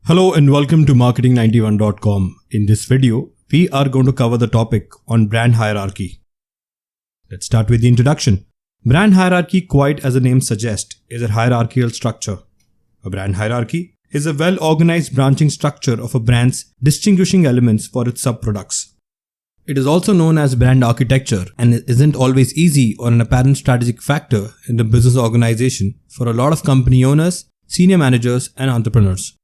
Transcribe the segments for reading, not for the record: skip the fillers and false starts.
Hello and welcome to marketing91.com. In this video, we are going to cover the topic on brand hierarchy. Let's start with the introduction. Brand hierarchy, quite as the name suggests, is a hierarchical structure. A brand hierarchy is a well-organized branching structure of a brand's distinguishing elements for its sub-products. It is also known as brand architecture and isn't always easy or an apparent strategic factor in the business organization for a lot of company owners, senior managers, and entrepreneurs.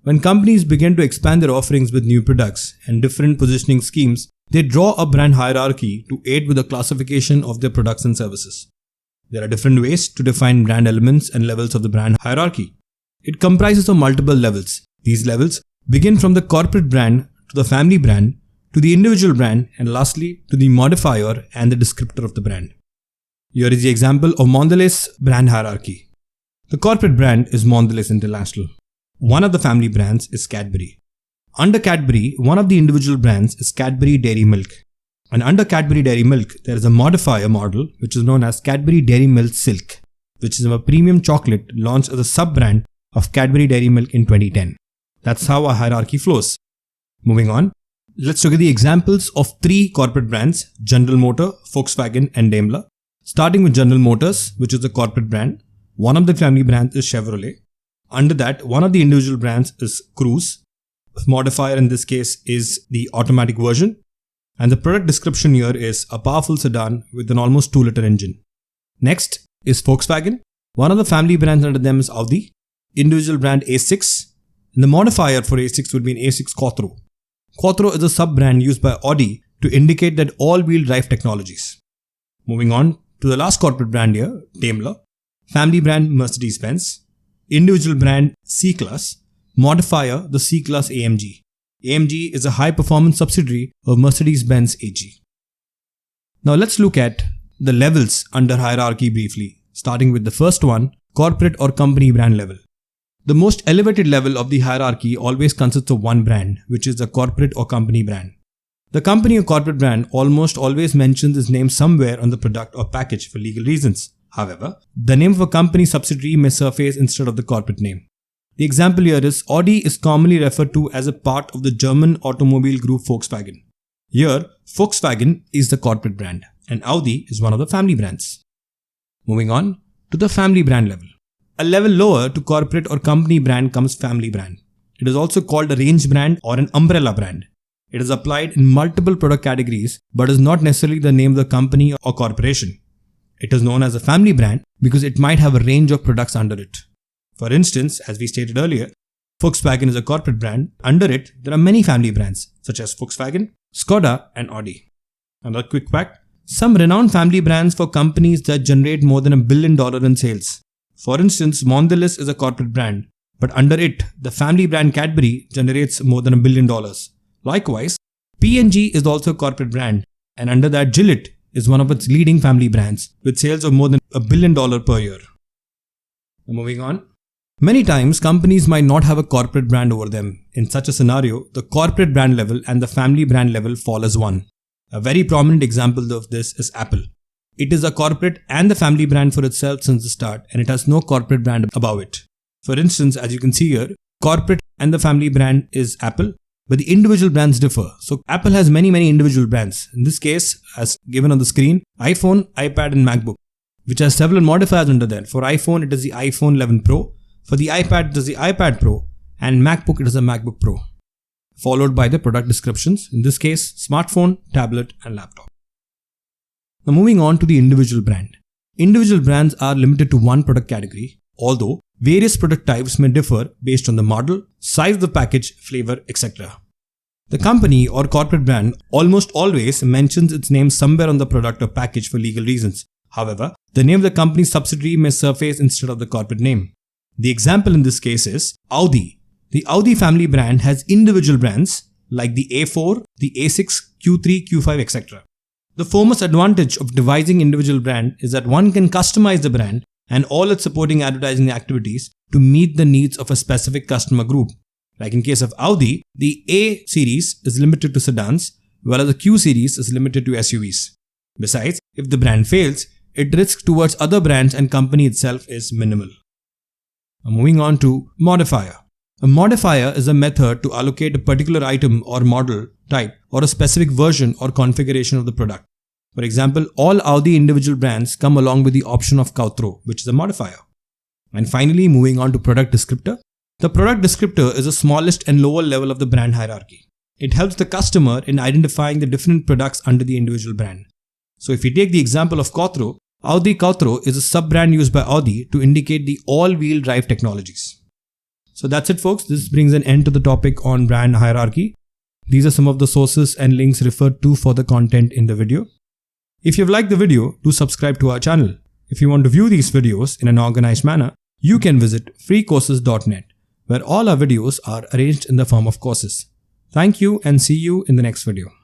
When companies begin to expand their offerings with new products and different positioning schemes, they draw a brand hierarchy to aid with the classification of their products and services. There are different ways to define brand elements and levels of the brand hierarchy. It comprises of multiple levels. These levels begin from the corporate brand to the family brand to the individual brand and lastly to the modifier and the descriptor of the brand. Here is the example of Mondelez brand hierarchy. The corporate brand is Mondelez International. One of the family brands is Cadbury. Under Cadbury, one of the individual brands is Cadbury Dairy Milk. And under Cadbury Dairy Milk, there is a modifier model which is known as Cadbury Dairy Milk Silk, which is a premium chocolate launched as a sub-brand of Cadbury Dairy Milk in 2010. That's how our hierarchy flows. Moving on, let's look at the examples of three corporate brands, General Motors, Volkswagen and Daimler. Starting with General Motors, which is the corporate brand. One of the family brands is Chevrolet. Under that, one of the individual brands is Cruze. Modifier in this case is the automatic version. And the product description here is a powerful sedan with an almost 2-liter engine. Next is Volkswagen. One of the family brands under them is Audi. Individual brand A6. And the modifier for A6 would be an A6 Quattro. Quattro is a sub-brand used by Audi to indicate that all-wheel drive technologies. Moving on to the last corporate brand here, Daimler. Family brand Mercedes-Benz. Individual brand C-Class. Modifier the C-Class AMG. AMG is a high-performance subsidiary of Mercedes-Benz AG. Now let's look at the levels under hierarchy briefly, starting with the first one, corporate or company brand level. The most elevated level of the hierarchy always consists of one brand, which is the corporate or company brand. The company or corporate brand almost always mentions its name somewhere on the product or package for legal reasons. However, the name of a company subsidiary may surface instead of the corporate name. The example here is Audi is commonly referred to as a part of the German automobile group Volkswagen. Here, Volkswagen is the corporate brand and Audi is one of the family brands. Moving on to the family brand level. A level lower to corporate or company brand comes family brand. It is also called a range brand or an umbrella brand. It is applied in multiple product categories but is not necessarily the name of the company or corporation. It is known as a family brand because it might have a range of products under it. For instance, as we stated earlier, Volkswagen is a corporate brand. Under it, there are many family brands such as Volkswagen, Skoda and Audi. Another quick fact, some renowned family brands for companies that generate more than $1 billion in sales. For instance, Mondelez is a corporate brand, but under it, the family brand Cadbury generates more than $1 billion. Likewise, P&G is also a corporate brand, and under that, Gillette is one of its leading family brands with sales of more than $1 billion per year. Moving on. Many times, companies might not have a corporate brand over them. In such a scenario, the corporate brand level and the family brand level fall as one. A very prominent example of this is Apple. It is a corporate and the family brand for itself since the start, and it has no corporate brand above it. For instance, as you can see here, corporate and the family brand is Apple, but the individual brands differ. So Apple has many individual brands. In this case, as given on the screen, iPhone, iPad and MacBook, which has several modifiers under there. For iPhone, it is the iPhone 11 Pro. For the iPad, it is the iPad Pro. And MacBook, it is the MacBook Pro. Followed by the product descriptions. In this case, smartphone, tablet and laptop. Now moving on to the individual brand. Individual brands are limited to one product category, although various product types may differ based on the model, size of the package, flavor, etc. The company or corporate brand almost always mentions its name somewhere on the product or package for legal reasons. However, the name of the company's subsidiary may surface instead of the corporate name. The example in this case is Audi. The Audi family brand has individual brands like the A4, the A6, Q3, Q5, etc. The foremost advantage of devising individual brand is that one can customize the brand and all its supporting advertising activities to meet the needs of a specific customer group. Like in case of Audi, the A series is limited to sedans, whereas the Q series is limited to SUVs. Besides, if the brand fails, its risk towards other brands and company itself is minimal. Moving on to Modifier. A modifier is a method to allocate a particular item or model type or a specific version or configuration of the product. For example, all Audi individual brands come along with the option of Quattro, which is a modifier. And finally, moving on to product descriptor. The product descriptor is the smallest and lower level of the brand hierarchy. It helps the customer in identifying the different products under the individual brand. So if we take the example of Quattro, Audi Quattro is a sub-brand used by Audi to indicate the all-wheel drive technologies. So that's it, folks. This brings an end to the topic on brand hierarchy. These are some of the sources and links referred to for the content in the video. If you've liked the video, do subscribe to our channel. If you want to view these videos in an organized manner, you can visit freecourses.net, where all our videos are arranged in the form of courses. Thank you and see you in the next video.